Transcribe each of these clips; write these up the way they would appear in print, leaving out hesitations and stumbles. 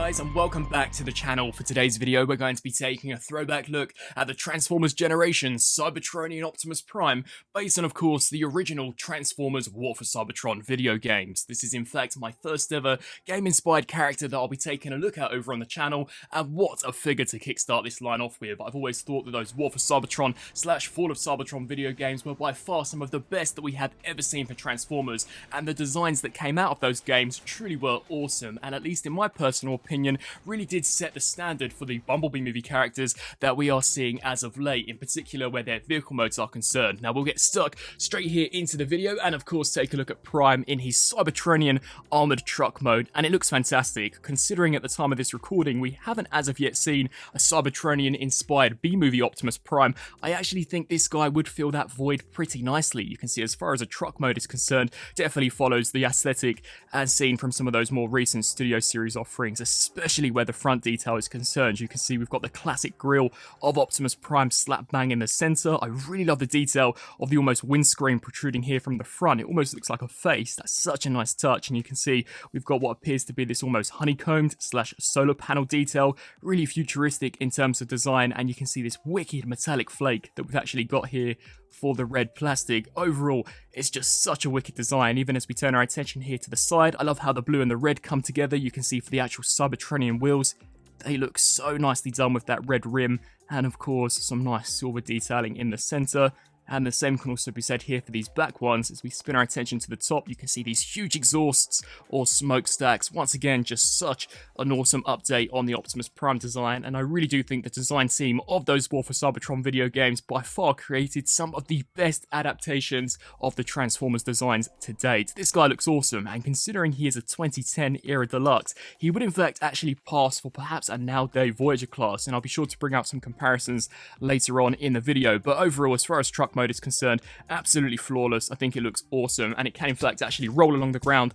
guys, and welcome back to the channel. For today's video, we're going to be taking a throwback look at the Transformers generation Cybertronian Optimus Prime, based on, of course, the original Transformers War for Cybertron video games. This is in fact my first ever game-inspired character that I'll be taking a look at over on the channel, and what a figure to kickstart this line off with. I've always thought that those War for Cybertron / Fall of Cybertron video games were by far some of the best that we had ever seen for Transformers, and the designs that came out of those games truly were awesome, and at least in my personal opinion, really did set the standard for the Bumblebee movie characters that we are seeing as of late, in particular where their vehicle modes are concerned. Now we'll get stuck straight here into the video and of course take a look at Prime in his Cybertronian armoured truck mode, and it looks fantastic, considering at the time of this recording we haven't as of yet seen a Cybertronian inspired B-movie Optimus Prime. I actually think this guy would fill that void pretty nicely. You can see as far as a truck mode is concerned, definitely follows the aesthetic as seen from some of those more recent Studio Series offerings, especially where the front detail is concerned. You can see we've got the classic grille of Optimus Prime slap bang in the center. I really love the detail of the almost windscreen protruding here from the front. It almost looks like a face. That's such a nice touch, and you can see we've got what appears to be this almost honeycombed / solar panel detail, really futuristic in terms of design, and you can see this wicked metallic flake that we've actually got here for the red plastic. Overall, it's just such a wicked design. Even as we turn our attention here to the side, I love how the blue and the red come together. You can see for the actual Cybertronian wheels, they look so nicely done with that red rim, and of course some nice silver detailing in the center. And the same can also be said here for these back ones. As we spin our attention to the top, you can see these huge exhausts or smokestacks. Once again, just such an awesome update on the Optimus Prime design, and I really do think the design team of those War for Cybertron video games by far created some of the best adaptations of the Transformers designs to date. This guy looks awesome, and considering he is a 2010 era deluxe, he would in fact actually pass for perhaps a now-day Voyager class, and I'll be sure to bring out some comparisons later on in the video. But overall, as far as truck mode is concerned, absolutely flawless. I think it looks awesome, and it can in fact actually roll along the ground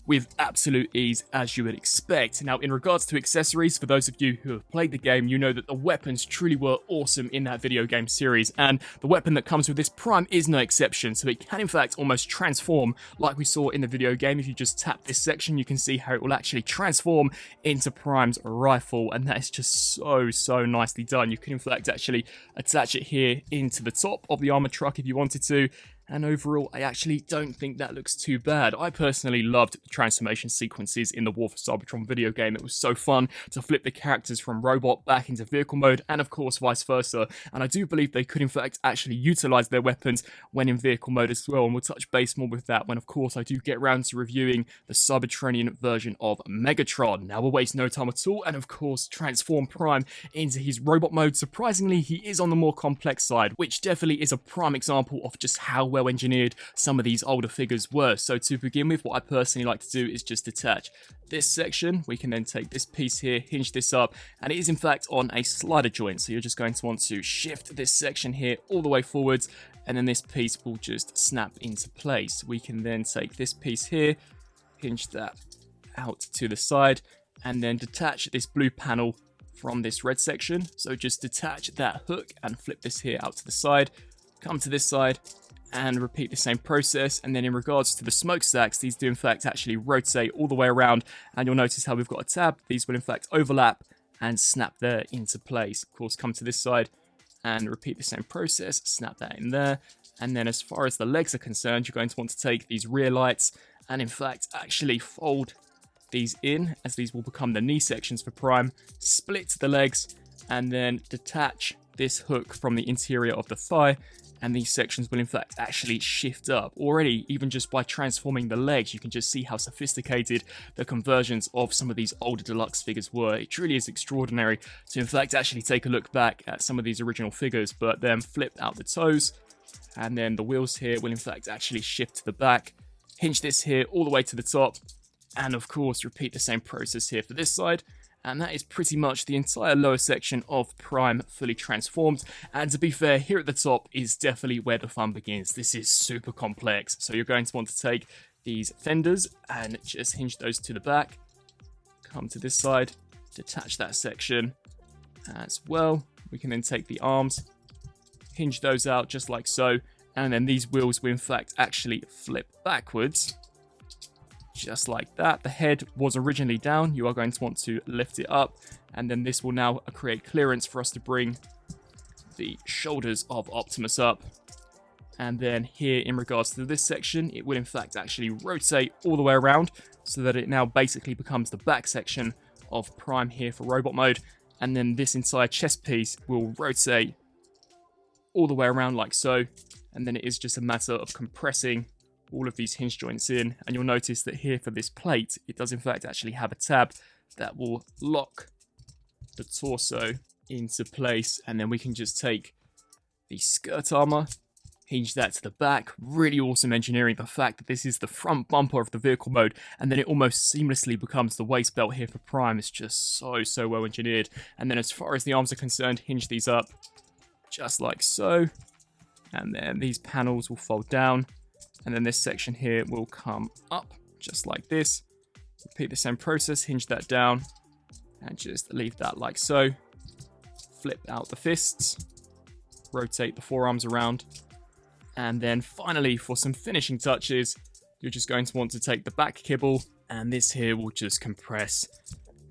with absolute ease, as you would expect. Now, in regards to accessories, for those of you who have played the game, you know that the weapons truly were awesome in that video game series, and the weapon that comes with this Prime is no exception, so it can in fact almost transform like we saw in the video game. If you just tap this section, you can see how it will actually transform into Prime's rifle, and that is just so nicely done. You can in fact actually attach it here into the top of the armored truck if you wanted to, and overall, I actually don't think that looks too bad. I personally loved the transformation sequences in the War for Cybertron video game. It was so fun to flip the characters from robot back into vehicle mode, and of course vice versa. And I do believe they could in fact actually utilize their weapons when in vehicle mode as well, and we'll touch base more with that when of course I do get around to reviewing the Cybertronian version of Megatron. Now we'll waste no time at all, and of course transform Prime into his robot mode. Surprisingly, he is on the more complex side, which definitely is a prime example of just how well engineered some of these older figures were. So to begin with, what I personally like to do is just attach this section. We can then take this piece here, hinge this up, and it is in fact on a slider joint, so you're just going to want to shift this section here all the way forwards, and then this piece will just snap into place. We can then take this piece here, hinge that out to the side, and then detach this blue panel from this red section. So just detach that hook and flip this here out to the side, come to this side, and repeat the same process. And then in regards to the smokestacks, these do in fact actually rotate all the way around, and you'll notice how we've got a tab. These will in fact overlap and snap there into place. Of course, come to this side and repeat the same process, snap that in there. And then as far as the legs are concerned, you're going to want to take these rear lights and in fact actually fold these in, as these will become the knee sections for Prime. Split the legs and then detach this hook from the interior of the thigh, and these sections will in fact actually shift up. Already, even just by transforming the legs, you can just see how sophisticated the conversions of some of these older deluxe figures were. It truly is extraordinary to in fact actually take a look back at some of these original figures, but then flip out the toes, and then the wheels here will in fact actually shift to the back, hinge this here all the way to the top, and of course repeat the same process here for this side. And that is pretty much the entire lower section of Prime fully transformed. And to be fair, here at the top is definitely where the fun begins. This is super complex. So you're going to want to take these fenders and just hinge those to the back. Come to this side, detach that section as well. We can then take the arms, hinge those out just like so, And then these wheels will in fact actually flip backwards. Just like that. The head was originally down. You are going to want to lift it up. And then this will now create clearance for us to bring the shoulders of Optimus up. And then here, in regards to this section, it will in fact actually rotate all the way around so that it now basically becomes the back section of Prime here for robot mode. And then this entire chest piece will rotate all the way around like so. And then it is just a matter of compressing all of these hinge joints in. And you'll notice that here for this plate, it does in fact actually have a tab that will lock the torso into place. And then we can just take the skirt armor, hinge that to the back. Really awesome engineering. The fact that this is the front bumper of the vehicle mode, and then it almost seamlessly becomes the waist belt here for Prime. It's just so well engineered. And then as far as the arms are concerned, hinge these up just like so. And then these panels will fold down. And then this section here will come up just like this. Repeat the same process, hinge that down, and just leave that like so. Flip out the fists, rotate the forearms around. And then finally, for some finishing touches, you're just going to want to take the back kibble, and this here will just compress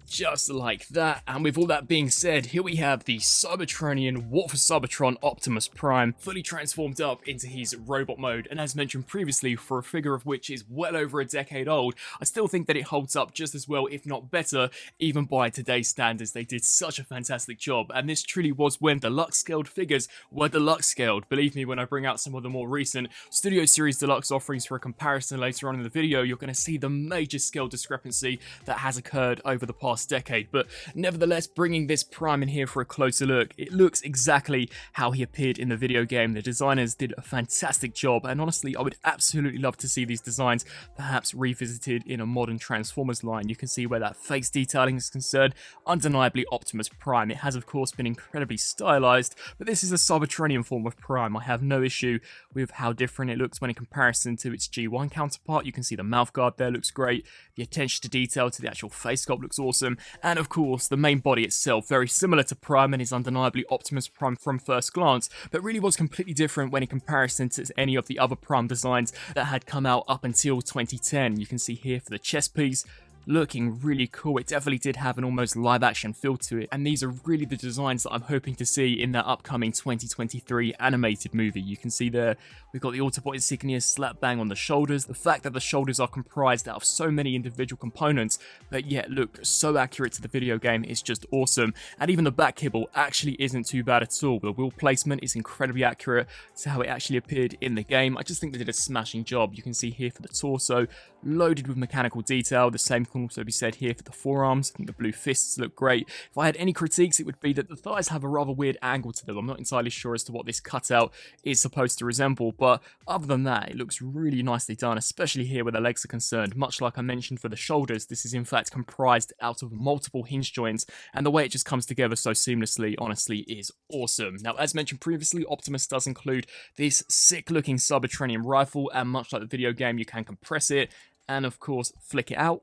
just like that. And with all that being said, here we have the Cybertronian War for Cybertron Optimus Prime, fully transformed up into his robot mode. And as mentioned previously, for a figure of which is well over a decade old, I still think that it holds up just as well, if not better, even by today's standards. They did such a fantastic job, and this truly was when deluxe scaled figures were deluxe scaled. Believe me, when I bring out some of the more recent Studio Series Deluxe offerings for a comparison later on in the video, you're going to see the major scale discrepancy that has occurred over the past decade. But nevertheless, bringing this Prime in here for a closer look, it looks exactly how he appeared in the video game. The designers did a fantastic job, and honestly, I would absolutely love to see these designs perhaps revisited in a modern Transformers line. You can see where that face detailing is concerned, undeniably Optimus Prime. It has of course been incredibly stylized, but this is a Cybertronian form of Prime. I have no issue with how different it looks when in comparison to its G1 counterpart. You can see the mouth guard there looks great, the attention to detail to the actual face sculpt looks awesome. And of course, the main body itself, very similar to Prime and is undeniably Optimus Prime from first glance, but really was completely different when in comparison to any of the other Prime designs that had come out up until 2010. You can see here for the chest piece, looking really cool. It definitely did have an almost live action feel to it, and these are really the designs that I'm hoping to see in that upcoming 2023 animated movie. You can see there we've got the Autobot insignia slap bang on the shoulders. The fact that the shoulders are comprised out of so many individual components but yet look so accurate to the video game is just awesome. And even the back kibble actually isn't too bad at all. The wheel placement is incredibly accurate to how it actually appeared in the game. I just think they did a smashing job. You can see here for the torso, loaded with mechanical detail. The same can also be said here for the forearms. I think the blue fists look great. If I had any critiques, it would be that the thighs have a rather weird angle to them. I'm not entirely sure as to what this cutout is supposed to resemble, but other than that, it looks really nicely done, especially here where the legs are concerned. Much like I mentioned for the shoulders, this is in fact comprised out of multiple hinge joints, and the way it just comes together so seamlessly, honestly, is awesome. Now, as mentioned previously, Optimus does include this sick-looking Cybertronian rifle, and much like the video game, you can compress it, and of course flick it out,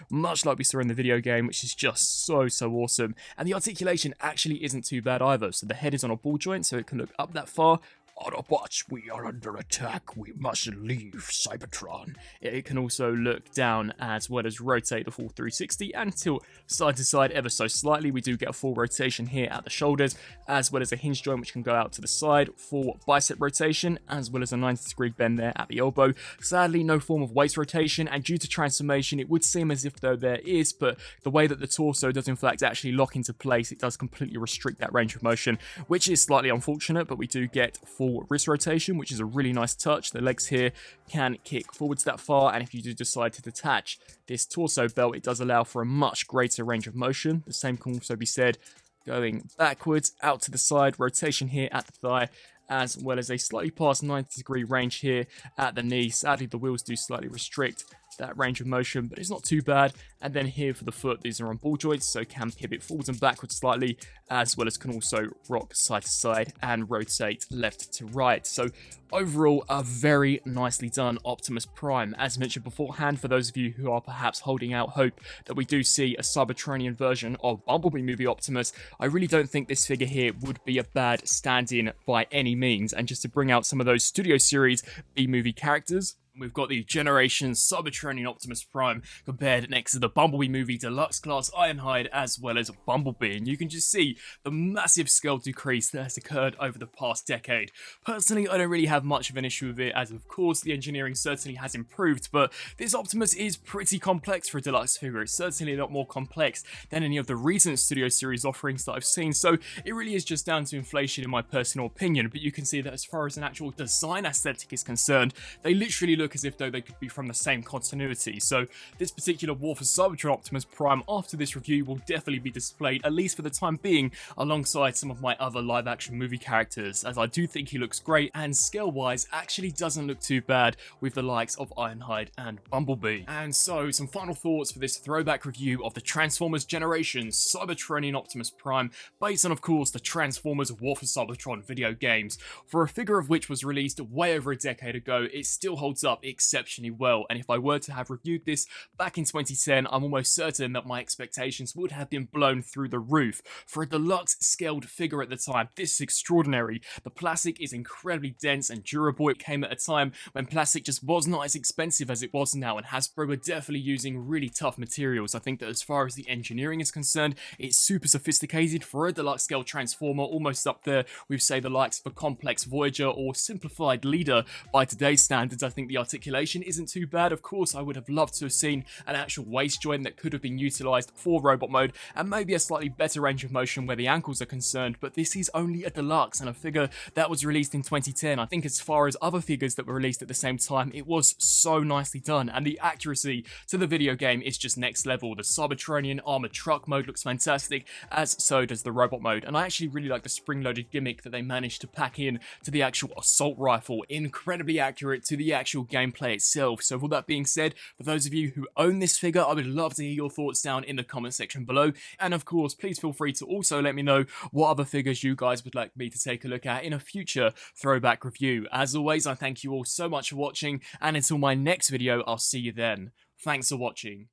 much like we saw in the video game, which is just so awesome. And the articulation actually isn't too bad either. So the head is on a ball joint, so it can look up that far. Autobots, we are under attack. We must leave Cybertron. It can also look down as well as rotate the full 360 and tilt side to side ever so slightly. We do get a full rotation here at the shoulders, as well as a hinge joint which can go out to the side for bicep rotation, as well as a 90-degree bend there at the elbow. Sadly, no form of waist rotation, and due to transformation, it would seem as if though there is, but the way that the torso does in fact actually lock into place, it does completely restrict that range of motion, which is slightly unfortunate, but we do get full wrist rotation, which is a really nice touch. The legs here can kick forwards that far, and if you do decide to detach this torso belt, it does allow for a much greater range of motion. The same can also be said going backwards, out to the side, rotation here at the thigh, as well as a slightly past 90-degree range here at the knee. Sadly, the wheels do slightly restrict that range of motion, but it's not too bad. And then here for the foot, these are on ball joints, so can pivot forwards and backwards slightly, as well as can also rock side to side and rotate left to right. So overall, a very nicely done Optimus Prime. As mentioned beforehand, for those of you who are perhaps holding out hope that we do see a Cybertronian version of Bumblebee movie Optimus, I really don't think this figure here would be a bad stand-in by any means. And just to bring out some of those Studio Series B-movie characters, we've got the Generation Cybertronian Optimus Prime compared next to the Bumblebee movie Deluxe Class Ironhide, as well as Bumblebee, and you can just see the massive scale decrease that has occurred over the past decade. Personally, I don't really have much of an issue with it, as of course the engineering certainly has improved, but this Optimus is pretty complex for a deluxe figure. It's certainly a lot more complex than any of the recent Studio Series offerings that I've seen, so it really is just down to inflation in my personal opinion. But you can see that as far as an actual design aesthetic is concerned, they literally look as if though they could be from the same continuity. So this particular War for Cybertron Optimus Prime after this review will definitely be displayed, at least for the time being, alongside some of my other live action movie characters, as I do think he looks great and scale wise actually doesn't look too bad with the likes of Ironhide and Bumblebee. And so some final thoughts for this throwback review of the Transformers Generation Cybertronian Optimus Prime, based on of course the Transformers War for Cybertron video games. For a figure of which was released way over a decade ago, it still holds up exceptionally well, and if I were to have reviewed this back in 2010, I'm almost certain that my expectations would have been blown through the roof. For a deluxe scaled figure at the time, this is extraordinary. The plastic is incredibly dense and durable. It came at a time when plastic just was not as expensive as it was now, and Hasbro were definitely using really tough materials. I think that as far as the engineering is concerned, it's super sophisticated for a deluxe scale Transformer, almost up there with say the likes of a complex Voyager or simplified Leader by today's standards. I think the articulation isn't too bad. Of course, I would have loved to have seen an actual waist joint that could have been utilized for robot mode, and maybe a slightly better range of motion where the ankles are concerned, but this is only a deluxe and a figure that was released in 2010. I think as far as other figures that were released at the same time, it was so nicely done, and the accuracy to the video game is just next level. The Cybertronian armored truck mode looks fantastic, as so does the robot mode, and I actually really like the spring-loaded gimmick that they managed to pack in to the actual assault rifle. Incredibly accurate to the actual gameplay itself. So with that being said, for those of you who own this figure, I would love to hear your thoughts down in the comment section below, and of course please feel free to also let me know what other figures you guys would like me to take a look at in a future throwback review. As always, I thank you all so much for watching, and until my next video, I'll see you then. Thanks for watching.